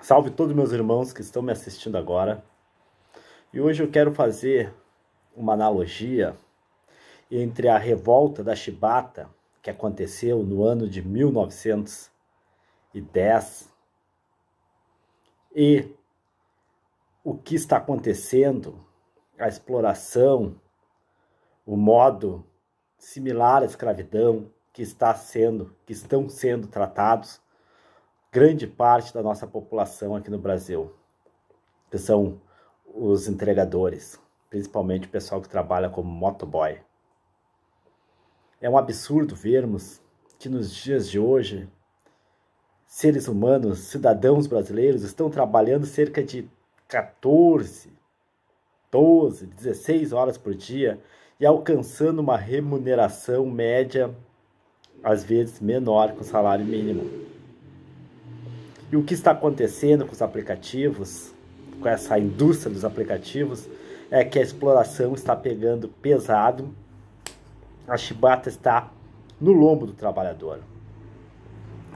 Salve todos meus irmãos que estão me assistindo agora. E hoje eu quero fazer uma analogia entre a revolta da Chibata, que aconteceu no ano de 1910, e o que está acontecendo, a exploração, o modo similar à escravidão que estão sendo tratados grande parte da nossa população aqui no Brasil, que são os entregadores, principalmente o pessoal que trabalha como motoboy. É um absurdo vermos que nos dias de hoje, seres humanos, cidadãos brasileiros, estão trabalhando cerca de 14, 12, 16 horas por dia e alcançando uma remuneração média, às vezes menor que o salário mínimo. E o que está acontecendo com os aplicativos, com essa indústria dos aplicativos, é que a exploração está pegando pesado, a chibata está no lombo do trabalhador.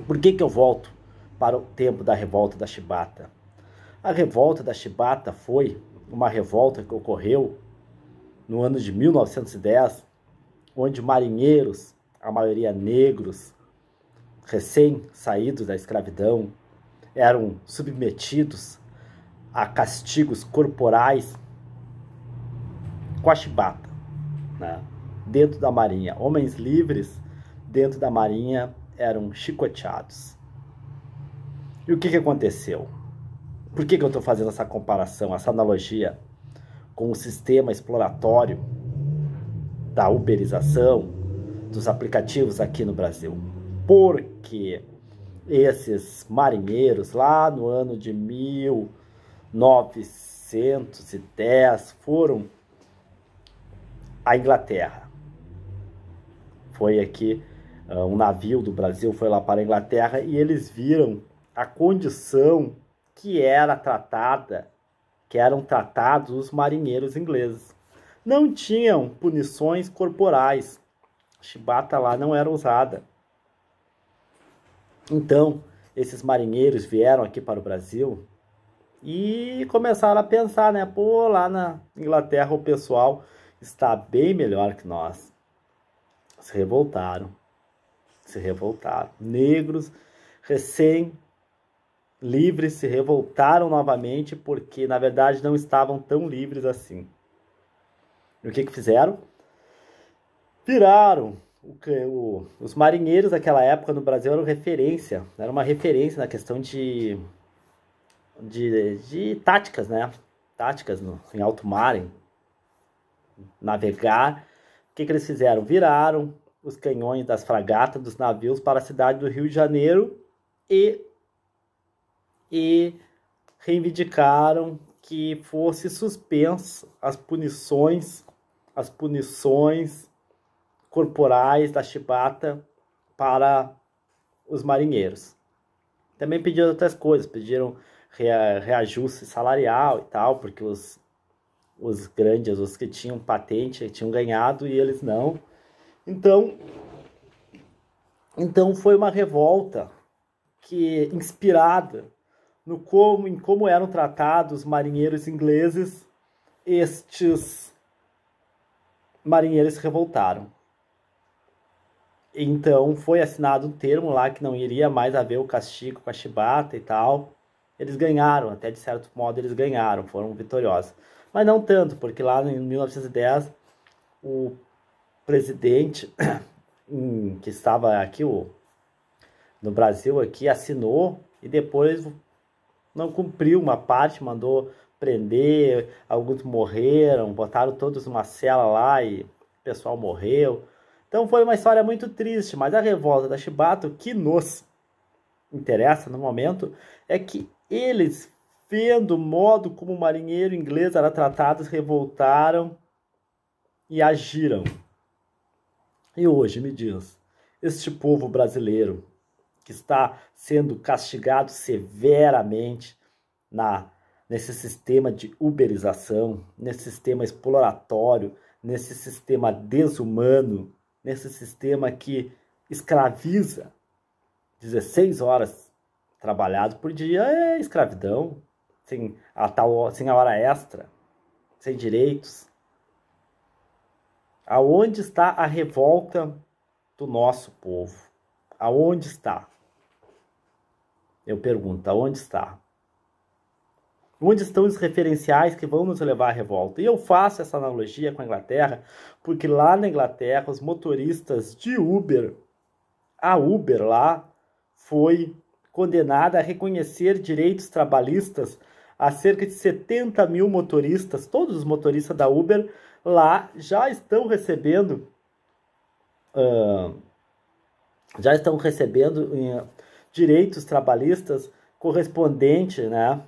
Por que eu volto para o tempo da revolta da chibata? A revolta da chibata foi uma revolta que ocorreu no ano de 1910, onde marinheiros, a maioria negros, recém-saídos da escravidão, eram submetidos a castigos corporais com a chibata, né? Dentro da marinha. Homens livres dentro da marinha eram chicoteados. E o que aconteceu? Por que eu estou fazendo essa comparação, essa analogia com o sistema exploratório da uberização dos aplicativos aqui no Brasil? Porque esses marinheiros, lá no ano de 1910, foram à Inglaterra. Foi aqui, um navio do Brasil foi lá para a Inglaterra e eles viram a condição que eram tratados os marinheiros ingleses. Não tinham punições corporais. A chibata lá não era usada. Então, esses marinheiros vieram aqui para o Brasil e começaram a pensar, né? Pô, lá na Inglaterra o pessoal está bem melhor que nós. Se revoltaram. Negros, recém-livres, se revoltaram novamente porque, na verdade, não estavam tão livres assim. E o que fizeram? Viraram. Os marinheiros daquela época no Brasil eram uma referência na questão de táticas, né? Táticas em alto mar, em navegar. O que eles fizeram? Viraram os canhões das fragatas dos navios para a cidade do Rio de Janeiro e reivindicaram que fosse suspenso as punições corporais da chibata para os marinheiros. Também pediram outras coisas, pediram reajuste salarial e tal, porque os grandes, os que tinham patente, tinham ganhado e eles não. Então foi uma revolta inspirada em como eram tratados os marinheiros ingleses. Estes marinheiros se revoltaram. Então foi assinado um termo lá que não iria mais haver o castigo com a chibata e tal. Eles ganharam, até de certo modo eles ganharam, foram vitoriosos. Mas não tanto, porque lá em 1910 o presidente que estava aqui no Brasil aqui assinou e depois não cumpriu uma parte, mandou prender, alguns morreram, botaram todos numa cela lá e o pessoal morreu. Então foi uma história muito triste, mas a revolta da chibata, o que nos interessa no momento é que eles, vendo o modo como o marinheiro inglês era tratado, se revoltaram e agiram. E hoje, me diz, este povo brasileiro que está sendo castigado severamente nesse sistema de uberização, nesse sistema exploratório, nesse sistema desumano, nesse sistema que escraviza 16 horas trabalhado por dia, é escravidão, sem a hora extra, sem direitos. Aonde está a revolta do nosso povo? Aonde está? Eu pergunto, aonde está? Onde estão os referenciais que vão nos levar à revolta? E eu faço essa analogia com a Inglaterra, porque lá na Inglaterra, os motoristas de Uber, a Uber lá, foi condenada a reconhecer direitos trabalhistas a cerca de 70 mil motoristas. Todos os motoristas da Uber lá já estão recebendo direitos trabalhistas correspondentes, né?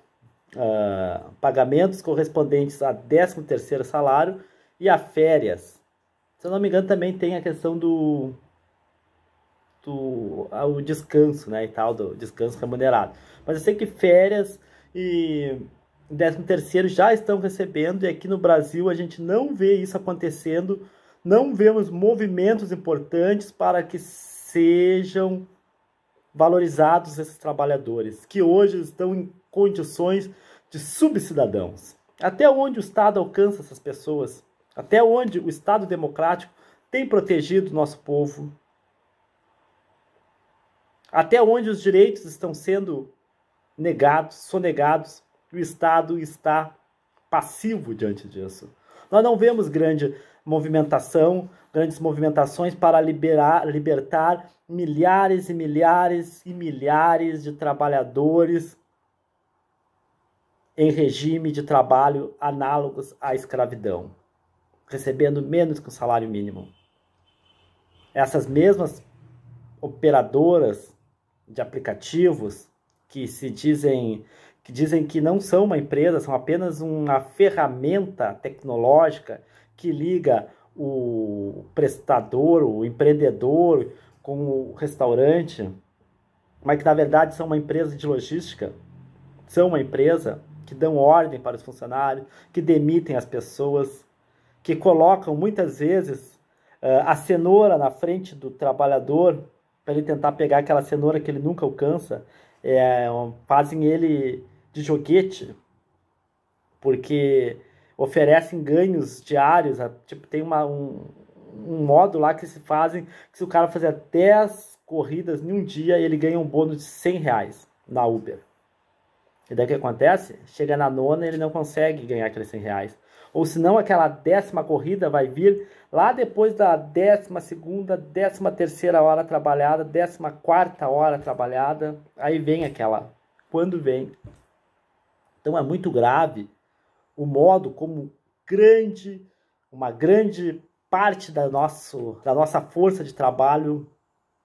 Pagamentos correspondentes a 13º salário e a férias. Se eu não me engano, também tem a questão do descanso, né, e tal, do descanso remunerado. Mas eu sei que férias e 13º já estão recebendo, e aqui no Brasil a gente não vê isso acontecendo, não vemos movimentos importantes para que sejam valorizados esses trabalhadores, que hoje estão em condições de subcidadãos. Até onde o Estado alcança essas pessoas? Até onde o Estado democrático tem protegido o nosso povo? Até onde os direitos estão sendo negados, sonegados, e o Estado está passivo diante disso. Nós não vemos grandes movimentações para libertar milhares e milhares e milhares de trabalhadores em regime de trabalho análogos à escravidão, recebendo menos que o salário mínimo. Essas mesmas operadoras de aplicativos que dizem que não são uma empresa, são apenas uma ferramenta tecnológica que liga o prestador, o empreendedor com o restaurante, mas que na verdade são uma empresa de logística, são uma empresa que dão ordem para os funcionários, que demitem as pessoas, que colocam muitas vezes a cenoura na frente do trabalhador para ele tentar pegar aquela cenoura que ele nunca alcança, fazem ele de joguete, porque oferecem ganhos diários, tipo, tem um modo lá que se fazem, que se o cara fizer 10 corridas em um dia, ele ganha um bônus de 100 reais na Uber. E daí o que acontece? Chega na nona e ele não consegue ganhar aqueles 100 reais. Ou senão aquela 10ª corrida vai vir lá depois da 12ª, 13ª hora trabalhada, 14ª hora trabalhada. Aí vem aquela. Quando vem. Então é muito grave o modo como uma grande parte da nossa força de trabalho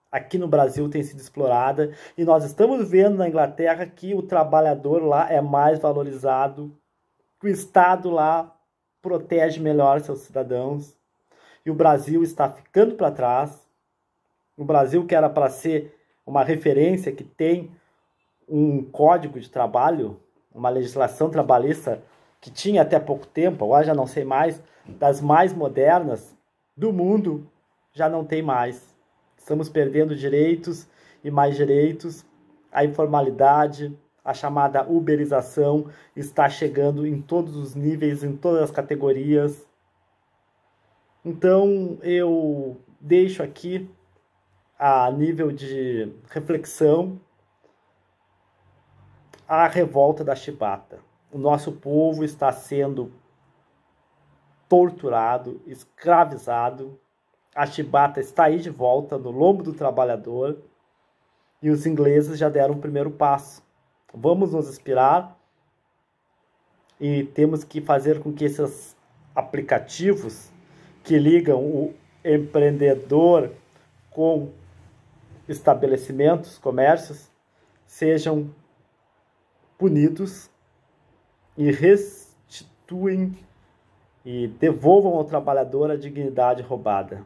aqui no Brasil tem sido explorada. E nós estamos vendo na Inglaterra que o trabalhador lá é mais valorizado, que o Estado lá protege melhor seus cidadãos, e o Brasil está ficando para trás. O Brasil, que era para ser uma referência, que tem um código de trabalho, uma legislação trabalhista que tinha até pouco tempo, agora já não sei mais, das mais modernas do mundo, já não tem mais. Estamos perdendo direitos e mais direitos. A informalidade, a chamada uberização, está chegando em todos os níveis, em todas as categorias. Então, eu deixo aqui, a nível de reflexão, a revolta da chibata. O nosso povo está sendo torturado, escravizado. A chibata está aí de volta no lombo do trabalhador, e os ingleses já deram o primeiro passo. Vamos nos inspirar e temos que fazer com que esses aplicativos que ligam o empreendedor com estabelecimentos, comércios, sejam punidos e restituem e devolvam ao trabalhador a dignidade roubada.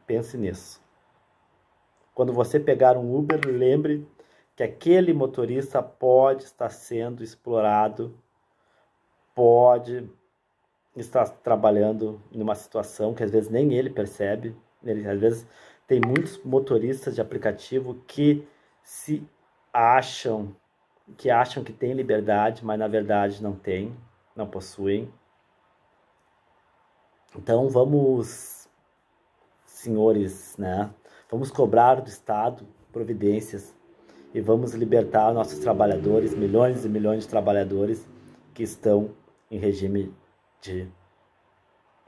Pense nisso. Quando você pegar um Uber, lembre que aquele motorista pode estar sendo explorado, pode está trabalhando numa situação que às vezes nem ele percebe. Às vezes tem muitos motoristas de aplicativo que acham que tem liberdade, mas na verdade não tem, não possuem. Então vamos, senhores, né? Vamos cobrar do Estado providências e vamos libertar nossos trabalhadores, milhões e milhões de trabalhadores que estão em regime de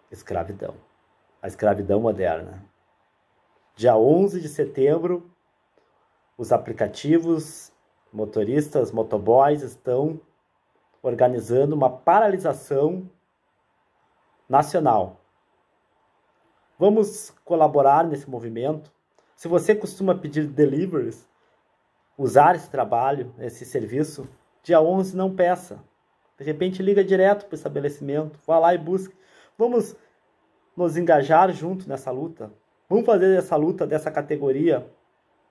escravidão. A escravidão moderna. Dia 11 de setembro, os aplicativos, motoristas, motoboys estão organizando uma paralisação nacional. Vamos colaborar nesse movimento. Se você costuma pedir deliveries, usar esse trabalho, esse serviço, dia 11 não peça. De repente liga direto para o estabelecimento, vá lá e busque. Vamos nos engajar junto nessa luta. Vamos fazer essa luta dessa categoria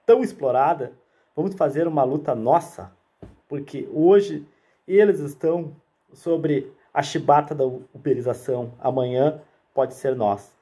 tão explorada. Vamos fazer uma luta nossa, porque hoje eles estão sobre a chibata da uberização. Amanhã pode ser nós.